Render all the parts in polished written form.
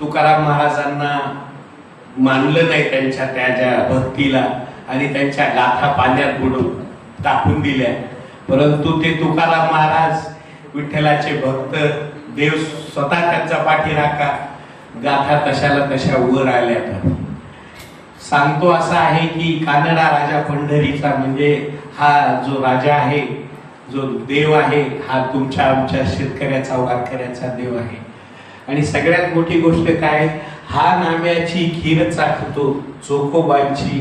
तुकाराम महाराजांना मानलं नाही त्यांच्या त्या ज्या भक्तीला आणि त्यांच्या गाथा पाण्यात बुडून टाकून दिल्या, परंतु ते तुकाराम महाराज विठ्ठलाचे भक्त, देव स्वतः त्यांचा पाठीराखा, गाथा तशाला तशा वर आल्या. सांगतो असा आहे की कानडा राजा पंढरीचा म्हणजे हा जो राजा आहे, जो देव आहे, हा तुमच्या आमच्या शेतकऱ्याचा वारकऱ्याचा देव आहे. आणि सगळ्यात मोठी गोष्ट काय, हा नाम्याची खीर चाखतो, चोखोबांची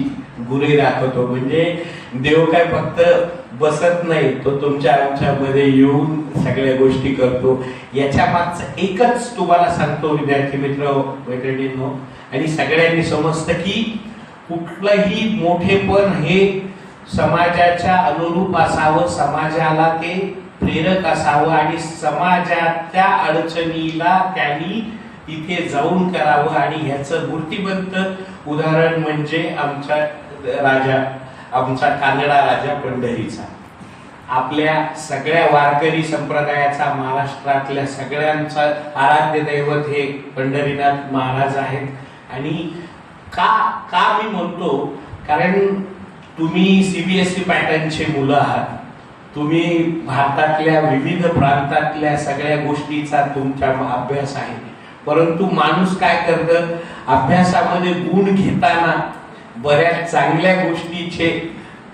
गुरे दाखवतो. म्हणजे देव काय फक्त बसत नाही, तो तुमच्या आमच्या मध्ये येऊन सगळ्या गोष्टी करतो. याच्या मागचं एकच तुम्हाला सांगतो विद्यार्थी मित्र मैत्रिणींनो, आणि सगळ्यांनी समजतं की कुठलंही मोठेपण हे समाजाच्या अनुरूप असावं, समाजाला ते प्रेरक असावं आणि समाजाच्या अडचणीला त्यांनी तिथे जाऊन करावं. आणि ह्याचं मूर्तिमंत उदाहरण म्हणजे आमचा राजा, आमचा कानडा राजा पंढरीचा. आपल्या सगळ्या वारकरी संप्रदायाचा, महाराष्ट्रातल्या सगळ्यांचा आराध्य दैवत हे पंढरीनाथ महाराज आहेत. आणि का मी म्हणतो, कारण तुम्ही सीबीएसई पॅटर्नचे मुलं आहात, तुम्ही भारतातल्या विविध प्रांतातल्या सगळ्या गोष्टीचा तुमचा अभ्यास आहे. परंतु माणूस काय करतं, अभ्यासामध्ये गुण घेताना बऱ्याच चांगल्या गोष्टीचे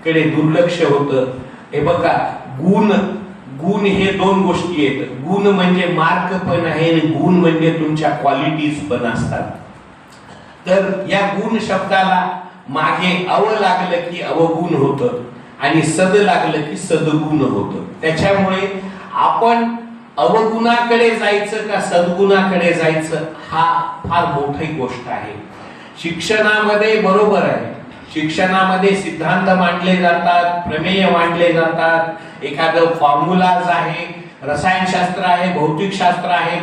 कडे दुर्लक्ष होतं. हे बघा, गुण हे दोन गोष्टी आहेत. गुण म्हणजे मार्क पण आहे आणि गुण म्हणजे तुमच्या क्वालिटीज पण असतात. तर या गुण शब्दाला मागे अव लागलं की अवगुण होतं आणि सद लागलं की सद्गुण होतं. त्याच्यामुळे आपण अवगुणाकडे जायचं का सद्गुणाकडे जायचं, हा फार मोठी गोष्ट आहे. शिक्षणामध्ये बरोबर आहे, शिक्षणामध्ये सिद्धांत मांडले जातात, प्रमेय मांडले जातात, एखादं फॉर्म्युलाज आहे, रसायनशास्त्र आहे, भौतिकशास्त्र आहे,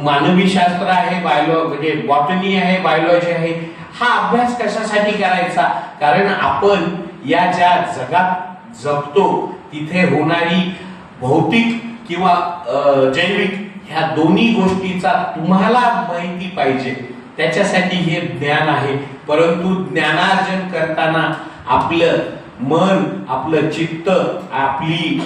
मानवी शास्त्र आहे, म्हणजे बॉटनी आहे, बायोलॉजी आहे. हा अभ्यास कशासाठी करायचा, कारण आपण या ज्या जगात जगतो तिथे होणारी भौतिक किंवा जैविक ह्या दोन्ही गोष्टीचा तुम्हाला माहिती पाहिजे, त्याच्यासाठी हे ज्ञान आहे. परंतु ज्ञानार्जन करताना आपलं मन, आपलं चित्त, आपली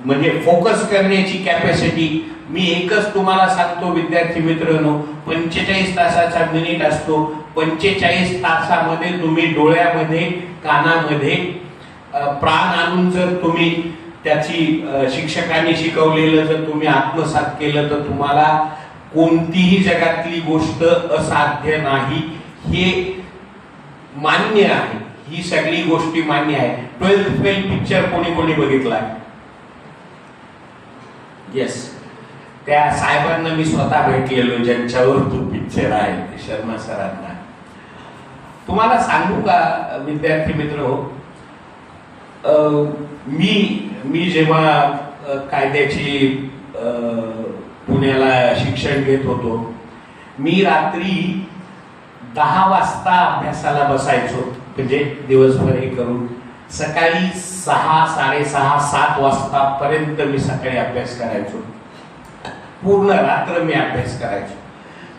म्हणजे फोकस करण्याची कॅपॅसिटी, मी एकच तुम्हाला सांगतो विद्यार्थी मित्रांनो, 45 तासाचा मिनिट असतो. 45 तासामध्ये तुम्ही डोळ्यामध्ये, कानामध्ये प्राण आणून जर तुम्ही त्याची शिक्षकांनी शिकवलेलं जर तुम्ही आत्मसात केलं तर तुम्हाला कोणतीही जगातली गोष्ट असाध्य नाही, हे मान्य आहे. ही सगळी गोष्टी मान्य आहे. 12th फेल पिक्चर कोणी कोणी बघितलाय? येस, त्या साहेबांना मी स्वतः भेटलेलो ज्यांच्यावर तो पिक्चर आहे, शर्मा सरांना. तुम्हाला सांगू का विद्यार्थी मित्र हो, मी जेव्हा कायद्याची पुण्याला शिक्षण घेत होतो, मी रात्री 10 वाजता अभ्यासाला बसायचो, म्हणजे दिवसभर हे करून सकाळी 6, 6:30, 7 वाजता पर्यंत मी सकाळी अभ्यास करायचो. पूर्ण रात्र मी अभ्यास करायचो.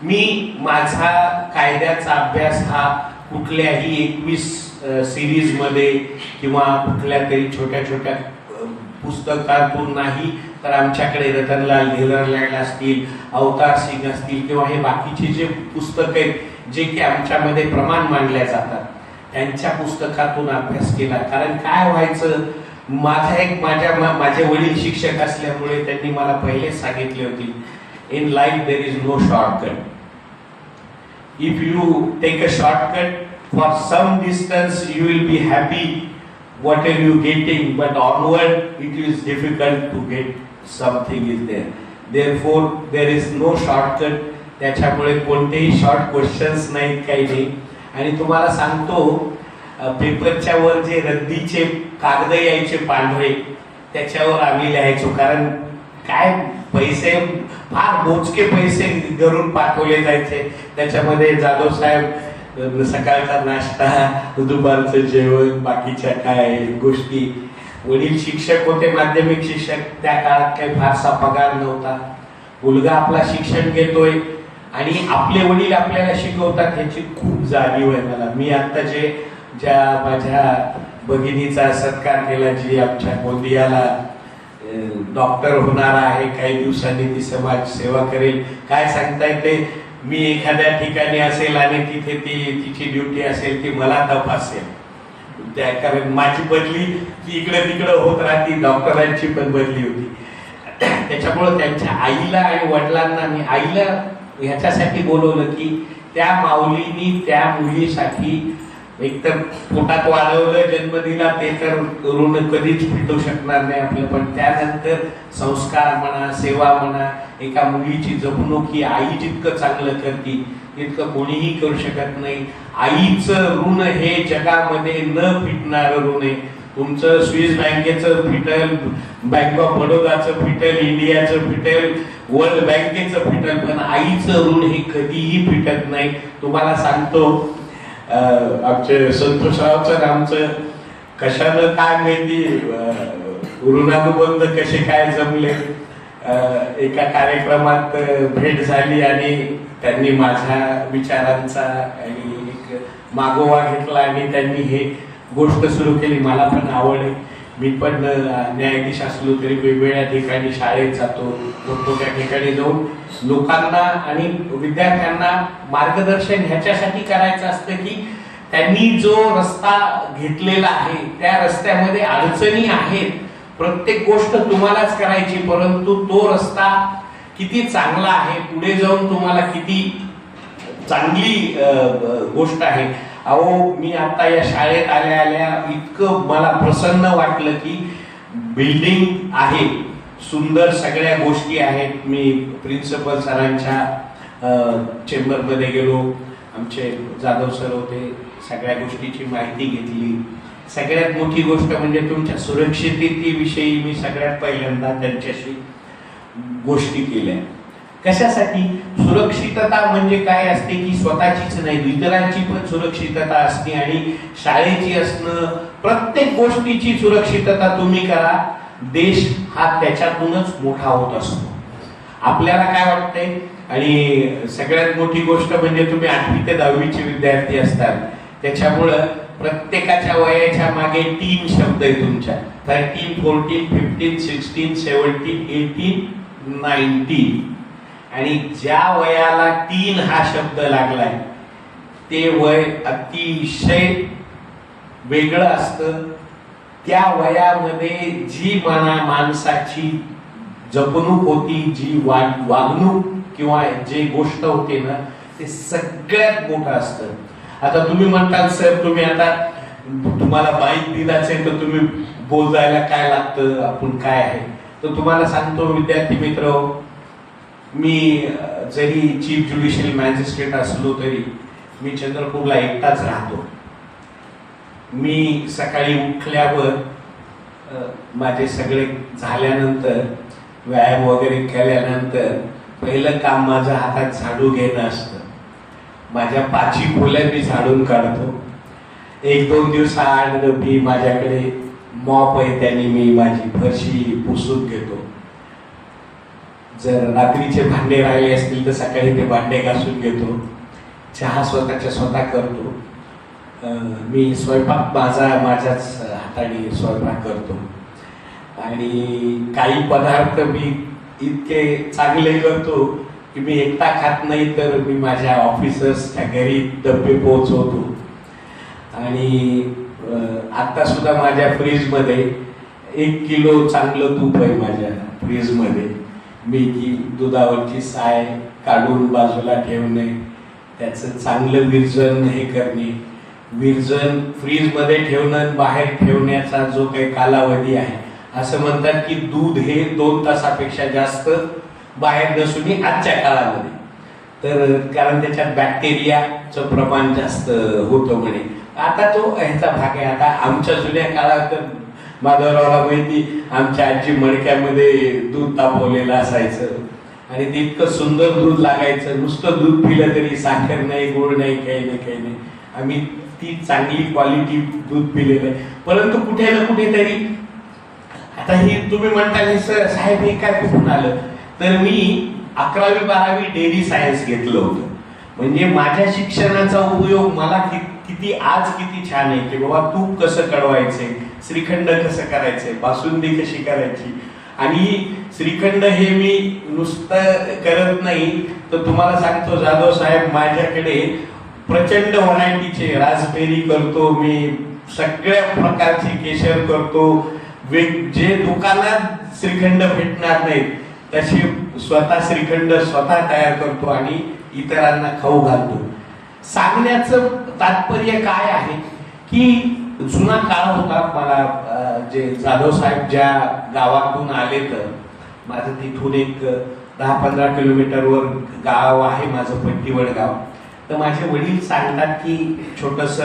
मी माझा कायद्याचा अभ्यास हा कुठल्याही 21 सिरीज मध्ये किंवा कुठल्या तरी छोट्या छोट्या पुस्तकातून नाही, तर आमच्याकडे रतनलाल नेहरलँड असतील, अवतार सिंग असतील किंवा हे बाकीचे जे पुस्तक आहेत जे की आमच्यामध्ये प्रमाण मांडल्या जातात, त्यांच्या पुस्तकातून अभ्यास केला. कारण काय व्हायचं, माझे वडील शिक्षक असल्यामुळे त्यांनी मला पहिलेच सांगितले होते, in life there is no shortcut. If you take a shortcut for some distance you will be happy whatever you getting, but onward it is difficult to get something is there. Therefore there is no shortcut. त्याच्यामुळे कोणतेही short questions नाहीत, काही नाही. आणि तुम्हाला सांगतो, पेपरच्या वर जे रद्दीचे कागद यायचे पांढरे, त्याच्यावर आम्ही लिहायचो. कारण काय पैसे, फार मोजके पैसे घरून पाठवले जायचे. त्याच्यामध्ये जाधव साहेब सकाळचा नाश्ता, दुपारचं जेवण, बाकीच्या काय गोष्टी. वडील शिक्षक होते, माध्यमिक शिक्षक. त्या काळात काही फारसा पगार नव्हता. मुलगा आपला शिक्षण घेतोय, आणि आपले वडील आपल्याला शिकवतात ह्याची खूप जाणीव आहे मला. मी आता ज्या माझ्या भगिनीचा सत्कार केला, जी आमच्या गोंदियाला डॉक्टर होणार आहे, काही दिवसांनी ती समाज सेवा करेल, काय सांगता येते. मी एखाद्या ठिकाणी असेल आणि तिथे तिची ड्युटी असेल, ती मला तपासेल. कारण माझी बदली ती इकडे तिकडे होत राहती, डॉक्टरांची पण बदली होती. त्याच्यामुळे त्यांच्या आईला आणि वडिलांना मी आईला ह्याच्यासाठी बोलवलं की त्या माऊलींनी त्या मुलीसाठी एकतर पोटात वाढवलं, जन्म दिला, ते तर ऋण कधीच फिटू शकणार नाही आपलं, पण त्यानंतर संस्कार म्हणा, सेवा म्हणा, एका मुलीची जपणूक ही आई जितकं चांगलं करते तितकं कोणीही करू शकत नाही. आईचं ऋण हे जगामध्ये न फिटणारं ऋण आहे. तुमचं स्विस बँकेचं फिटेल, बँक ऑफ बडोदाचं फिटेल, इंडियाचं फिटेल, वर्ल्ड बँकेचं फिटेल, पण आईचं ऋण हे कधीही फिटत नाही. तुम्हाला सांगतो, आमचे संतोषरावचं आमचं कशानं काय माहिती ऋणानुबंध कसे काय जमले. एका कार्यक्रमात भेट झाली आणि त्यांनी माझ्या विचारांचा आणि एक मागोवा घेतला आणि त्यांनी हे गोष्ट सुरू केली. मला पण आवड आहे. मी पण न्यायाधीश असलो तरी वेगवेगळ्या ठिकाणी शाळेत जातो, मोठमोठ्या ठिकाणी जाऊन लोकांना आणि विद्यार्थ्यांना मार्गदर्शन ह्याच्यासाठी करायचं असतं की त्यांनी जो रस्ता घेतलेला आहे त्या रस्त्यामध्ये अडचणी आहेत. प्रत्येक गोष्ट तुम्हालाच करायची, परंतु तो रस्ता किती चांगला आहे, पुढे जाऊन तुम्हाला किती चांगली गोष्ट आहे. अहो, मी आता या शाळेत आल्या आल्या इतकं मला प्रसन्न वाटलं की बिल्डिंग आहे, सुंदर सगळ्या गोष्टी आहेत. मी प्रिन्सिपल सरांच्या चेंबरमध्ये गेलो, आमचे जाधव सर होते, सगळ्या गोष्टीची माहिती घेतली. सगळ्यात मोठी गोष्ट म्हणजे तुमच्या सुरक्षिततेविषयी मी सगळ्यात पहिल्यांदा त्यांच्याशी गोष्टी केल्या. कशासाठी? सुरक्षितता म्हणजे काय असते की स्वतःचीच नाही, इतरांची पण सुरक्षितता असते आणि शाळेची असणं, प्रत्येक गोष्टीची सुरक्षितता तुम्ही करा. देश हा त्याच्यातूनच मोठा होत असतो. आपल्याला काय वाटतंय? आणि सगळ्यात मोठी गोष्ट म्हणजे तुम्ही 8वी ते 10वीचे विद्यार्थी असतात, त्याच्यामुळं प्रत्येकाच्या वयाच्या मागे 3 शब्द आहे तुमच्या. 13, 14, 15, 16, 17, 18, 19. आणि ज्या वयाला 3 हा शब्द लागलाय ते वय अतिशय वेगळं असतं. त्या वयामध्ये जी माणसाची जपणूक होती, जी वागणूक किंवा जे गोष्ट होते ना, ते सगळ्यात मोठं असतं. आता तुम्ही म्हणताल सर तुम्ही आता तुम्हाला माहिती दिलाच आहे तर तुम्ही बोलायला काय लागतं, आपण काय आहे. तर तुम्हाला सांगतो विद्यार्थी मित्र, मी जरी चीफ ज्युडिशियल मॅजिस्ट्रेट असलो तरी मी चंद्रपूरला एकटाच राहतो. मी सकाळी उठल्यावर माझे सगळे झाल्यानंतर, व्यायाम वगैरे केल्यानंतर पहिलं काम माझ्या हातात झाडू घेणं असतं. माझ्या 5 खोल्या मी झाडून काढतो. 1-2 दिवसाआड मी माझ्याकडे मॉप आहे, त्याने मी माझी फरशी पुसून घेतो. जर रात्रीचे भांडे राहिले असतील तर सकाळी ते भांडे घासून घेतो. चहा स्वतःच्या स्वतः करतो. मी स्वयंपाक माझ्याच हाताने स्वयंपाक करतो. आणि काही पदार्थ मी इतके चांगले करतो की मी एकटा खात नाही, तर मी माझ्या ऑफिसर्सच्या घरी डबे पोहोचवतो. आणि आता सुद्धा माझ्या फ्रीजमध्ये 1 किलो चांगलं तूप आहे माझ्या फ्रीजमध्ये. मी ती दुधावरची साय काढून बाजूला ठेवणे, त्याचं चांगलं विरजन हे करणे. विरजन फ्रीजमध्ये ठेवणं, बाहेर ठेवण्याचा जो काही कालावधी आहे, असं म्हणतात की दूध हे 2 तासापेक्षा जास्त बाहेर नसून आजच्या काळामध्ये, तर कारण त्याच्यात बॅक्टेरियाचं प्रमाण जास्त होतं म्हणे. आता तो ह्याचा भाग आहे. आता आमच्या जुन्या काळात माधवरावला माहिती, आमच्या आजी मडक्यामध्ये दूध तापवलेलं असायचं आणि ते इतकं सुंदर दूध लागायचं. नुसतं दूध पिलं तरी साखर नाही, गोड नाही, काही नाही. आम्ही ती चांगली क्वालिटी दूध पिलेलं आहे. परंतु कुठे ना कुठेतरी आता ही तुम्ही म्हणता साहेब हे काय कुठून आलं, तर मी 11वी 12वी डेली सायन्स घेतलं होतं. म्हणजे माझ्या शिक्षणाचा उपयोग मला किती आज किती छान आहे की बाबा तूप कसं कळवायचंय, श्रीखंड कसं करायचंय, बासुंदी कशी करायची. आणि श्रीखंड हे मी नुसतं करत नाही तर तुम्हाला सांगतो जाधव साहेब, माझ्याकडे प्रचंड व्हरायटीचे रासबेरी करतो मी, सगळ्या प्रकारचे केशर करतो, जे दुकानात श्रीखंड भेटणार नाहीत तसे स्वतः श्रीखंड स्वतः तयार करतो आणि इतरांना खाऊ घालतो. सांगण्याचं तात्पर्य काय आहे की जुना काळ होता. मला जे जाधव साहेब ज्या गावातून आले तर माझं तिथून एक 10-15 किलोमीटरवर गाव आहे माझं पट्टीवड गाव. तर माझे वडील सांगतात की छोटस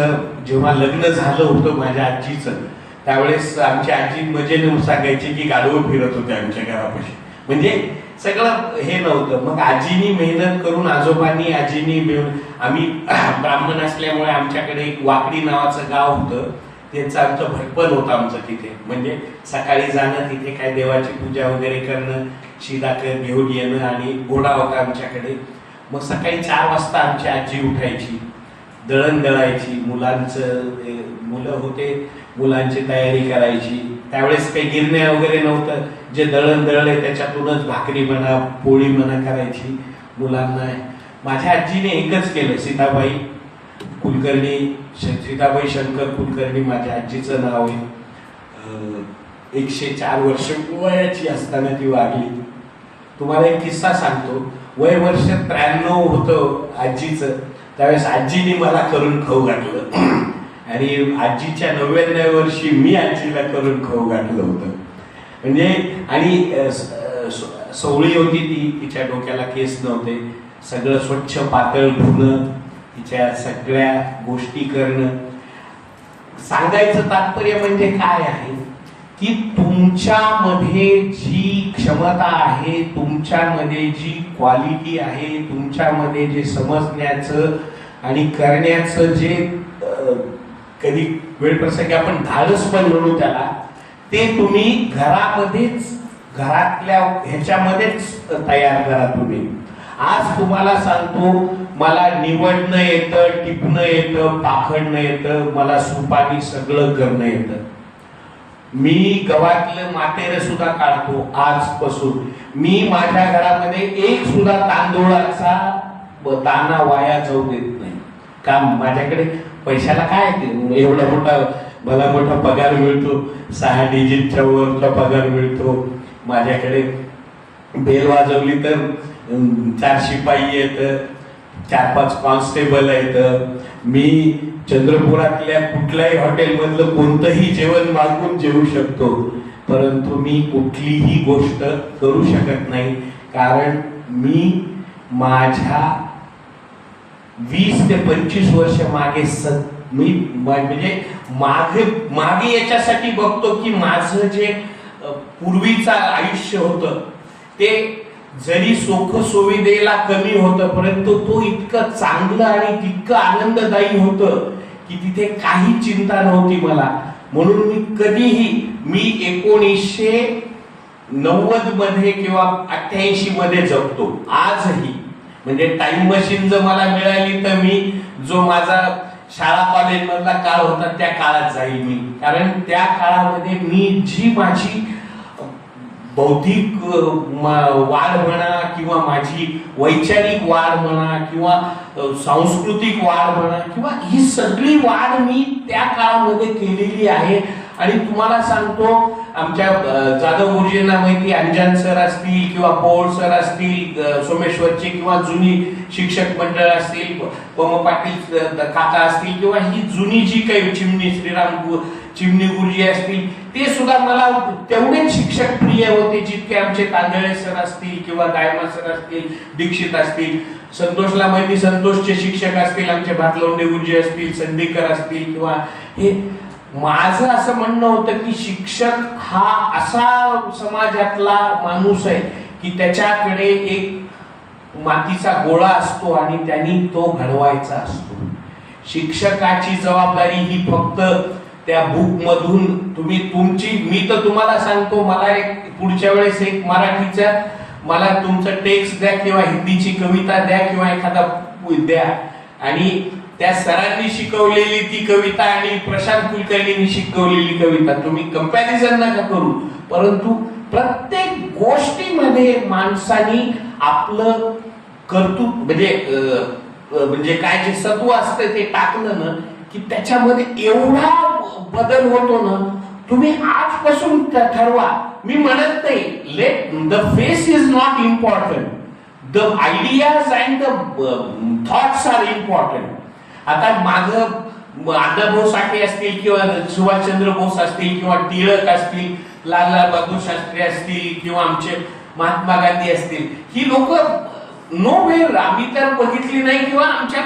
जेव्हा लग्न झालं होतं माझ्या आजीचं त्यावेळेस आमची आजी मजेने सांगायची की गाडवं फिरत होते आमच्या घरापाशी. म्हणजे सगळं हे नव्हतं. मग आजीनी मेहनत करून आजोबांनी आजीनी मिळून आम्ही ब्राह्मण असल्यामुळे आमच्याकडे एक वाकडी नावाचं गाव होतं. त्यांचं आमचं भटपण होतं आमचं तिथे. म्हणजे सकाळी जाणं तिथे काय देवाची पूजा वगैरे करणं, शिदाकर घेऊन येणं आणि घोडा होता आमच्याकडे. मग सकाळी 4 वाजता आमची आजी उठायची, दळण दळायची, मुलं होते मुलांची तयारी करायची. त्यावेळेस काही गिरण्या वगैरे नव्हतं. जे दळण दळले त्याच्यातूनच भाकरी म्हणा पोळी म्हणा करायची मुलांना. माझ्या आजीने एकच केलं, सीताबाई कुलकर्णी, सीताबाई शंकर कुलकर्णी माझ्या आजीचं नाव आहे. 104 वर्ष वयाची असताना ती वारली. तुम्हाला एक किस्सा सांगतो. वय वर्ष 93 होतं आजीचं. त्यावेळेस आजीने मला करून खाऊ घातलं आणि आजीच्या 99व्या वर्षी मी आजीला करून खाऊ घातलं होतं. म्हणजे आणि सवळी होती ती, तिच्या डोक्याला केस नव्हते, सगळं स्वच्छ पातळ धुणं, तिच्या सगळ्या गोष्टी करणं. सांगायचं तात्पर्य म्हणजे काय आहे की तुमच्यामध्ये जी क्षमता आहे, तुमच्यामध्ये जी क्वालिटी आहे, तुमच्यामध्ये जे समजण्याचं आणि करण्याचं जे कधी वेळ प्रसंगी आपण धाडस पण म्हणू त्याला, ते तुम्ही घरामध्येच घरातल्या ह्याच्यामध्येच तयार करा तुम्ही. आज तुम्हाला सांगतो मला निवडणं येतं, टिपणं येतं, पाखडणं येतं, मला सुपारी सगळं करणं येतं. मी गव्हातलं मातेर सुद्धा काढतो आजपासून. मी माझ्या घरामध्ये एक सुद्धा तांदूळाचा दाना वाया जाऊ देत नाही. का माझ्याकडे पैशाला काय एवढा मला मोठा पगार मिळतो, 6 डिजिटच्या वरचा पगार मिळतो. माझ्याकडे बेल वाजवली तर 4 शिपाई येत, 4-5 कॉन्स्टेबल आहेत. मी चंद्रपुरातल्या कुठल्याही हॉटेलमधलं कोणतंही जेवण मागून जेवू शकतो, परंतु मी कुठलीही गोष्ट करू शकत नाही. कारण मी माझ्या 20 ते 25 वर्ष मागे मी म्हणजे मागे याच्यासाठी बघतो की माझं जे पूर्वीचं आयुष्य होतं ते जरी सुख सुविधेला कमी होतं, परंतु तो इतकं चांगलं आणि तितकं आनंददायी होतं की तिथे काही चिंता नव्हती मला. म्हणून मी कधीही 1990 मध्ये किंवा 88 मध्ये जगतो आजही. म्हणजे टाइम मशीन जर मला मिळाली तर मी जो माझा शाळा कॉलेज मधला काळ होता त्या काळात जाईल मी. कारण त्या काळामध्ये मी जी माझी बौद्धिक वाढ म्हणा किंवा माझी वैचारिक वाढ म्हणा किंवा सांस्कृतिक वाढ म्हणा किंवा ही सगळी वाढ मी त्या काळामध्ये केलेली आहे. आणि तुम्हाला सांगतो आमच्या जाधव गुरुजींना माहिती, अंजन सर असतील किंवा पौळ सर असतील सोमेश्वरचे किंवा जुनी शिक्षक मंडळ असतील, पम पाटील काका असतील किंवा ही जुनी जी काही चिमणी गुरुजी असतील, ते सुद्धा मला तेवढेच शिक्षक प्रिय होते जितके आमचे तांदळे सर असतील किंवा गायमा सर असतील, दीक्षित असतील. संतोषला माहिती, संतोषचे शिक्षक असतील, आमचे भातलवंडे गुरुजी असतील, संधीकर असतील किंवा हे. माझं असं म्हणणं होतं की शिक्षक हा असा समाजातला माणूस आहे की त्याच्याकडे एक मातीचा गोळा असतो आणि त्यांनी तो घडवायचा असतो. शिक्षकाची जबाबदारी ही फक्त त्या बुक मधून मी तर तुम्हाला सांगतो, मला एक पुढच्या वेळेस एक मराठीचा मला तुमचं टेक्स्ट द्या किंवा हिंदीची कविता द्या किंवा एखादा द्या, आणि त्या सरांनी शिकवलेली ती कविता आणि प्रशांत कुलकर्णींनी शिकवलेली कविता तुम्ही कंपॅरिझन नका करू, परंतु प्रत्येक गोष्टीमध्ये माणसानी आपलं कर्तृत्व म्हणजे काय जे सत्व असतं ते टाकलं ना की त्याच्यामध्ये एवढा बदल होतो ना. तुम्ही आजपासून ठरवा. मी म्हणत नाही let the face is not important, the ideas and the thoughts are important. आता माझं अण्णाभाऊ साठे असतील किंवा सुभाषचंद्र बोस असतील किंवा टिळक असतील, लाल बहादूर शास्त्री असतील किंवा आमचे महात्मा गांधी असतील, ही लोक नो वेर आम्ही तर बघितली नाही किंवा आमच्या